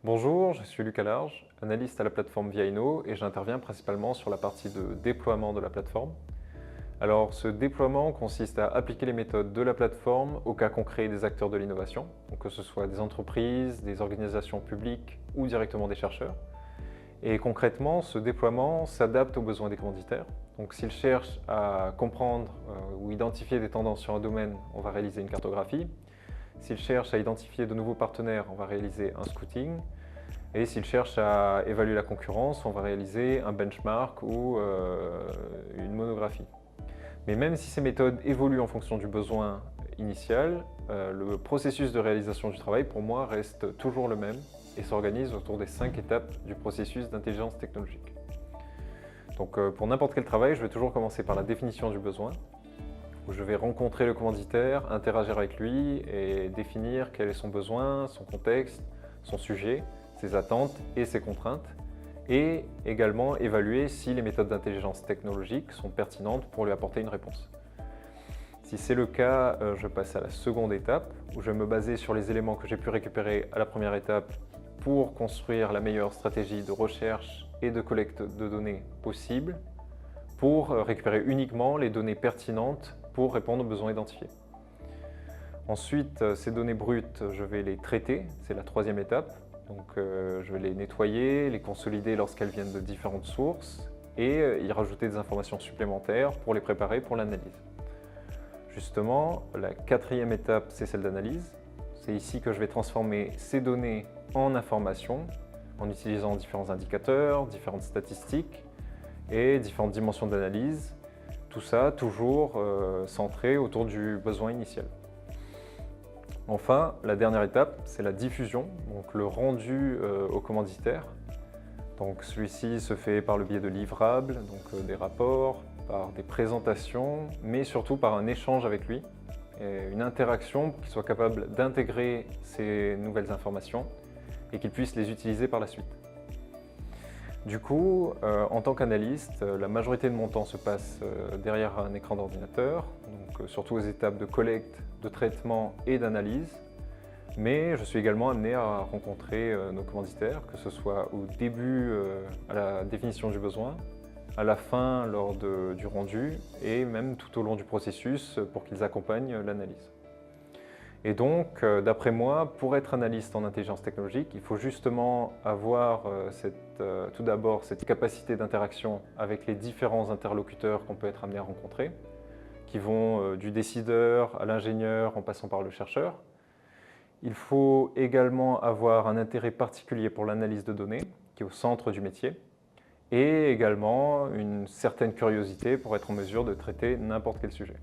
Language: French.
Bonjour, je suis Lucas Large, analyste à la plateforme Viaino et j'interviens principalement sur la partie de déploiement de la plateforme. Alors, ce déploiement consiste à appliquer les méthodes de la plateforme au cas concret des acteurs de l'innovation, donc que ce soit des entreprises, des organisations publiques ou directement des chercheurs. Et concrètement, ce déploiement s'adapte aux besoins des commanditaires. Donc, s'ils cherchent à comprendre ou identifier des tendances sur un domaine, on va réaliser une cartographie. S'ils cherchent à identifier de nouveaux partenaires, on va réaliser un scouting. Et s'ils cherchent à évaluer la concurrence, on va réaliser un benchmark ou une monographie. Mais même si ces méthodes évoluent en fonction du besoin initial, le processus de réalisation du travail, pour moi, reste toujours le même et s'organise autour des 5 étapes du processus d'intelligence technologique. Donc pour n'importe quel travail, je vais toujours commencer par la définition du besoin, où je vais rencontrer le commanditaire, interagir avec lui et définir quel est son besoin, son contexte, son sujet, ses attentes et ses contraintes, et également évaluer si les méthodes d'intelligence technologique sont pertinentes pour lui apporter une réponse. Si c'est le cas, je passe à la seconde étape, où je vais me baser sur les éléments que j'ai pu récupérer à la première étape pour construire la meilleure stratégie de recherche et de collecte de données possible, pour récupérer uniquement les données pertinentes pour répondre aux besoins identifiés. Ensuite, ces données brutes, je vais les traiter, c'est la troisième étape. Donc, je vais les nettoyer, les consolider lorsqu'elles viennent de différentes sources et y rajouter des informations supplémentaires pour les préparer pour l'analyse. Justement, la quatrième étape, c'est celle d'analyse. C'est ici que je vais transformer ces données en informations en utilisant différents indicateurs, différentes statistiques et différentes dimensions d'analyse. Tout ça toujours centré autour du besoin initial. Enfin, la dernière étape, c'est la diffusion, donc le rendu au commanditaire. Donc celui-ci se fait par le biais de livrables, donc des rapports, par des présentations, mais surtout par un échange avec lui, et une interaction pour qu'il soit capable d'intégrer ces nouvelles informations et qu'il puisse les utiliser par la suite. Du coup, en tant qu'analyste, la majorité de mon temps se passe derrière un écran d'ordinateur, donc surtout aux étapes de collecte, de traitement et d'analyse. Mais je suis également amené à rencontrer nos commanditaires, que ce soit au début à la définition du besoin, à la fin lors du rendu et même tout au long du processus pour qu'ils accompagnent l'analyse. Et donc, d'après moi, pour être analyste en intelligence technologique, il faut justement avoir tout d'abord cette capacité d'interaction avec les différents interlocuteurs qu'on peut être amené à rencontrer, qui vont du décideur à l'ingénieur en passant par le chercheur. Il faut également avoir un intérêt particulier pour l'analyse de données, qui est au centre du métier, et également une certaine curiosité pour être en mesure de traiter n'importe quel sujet.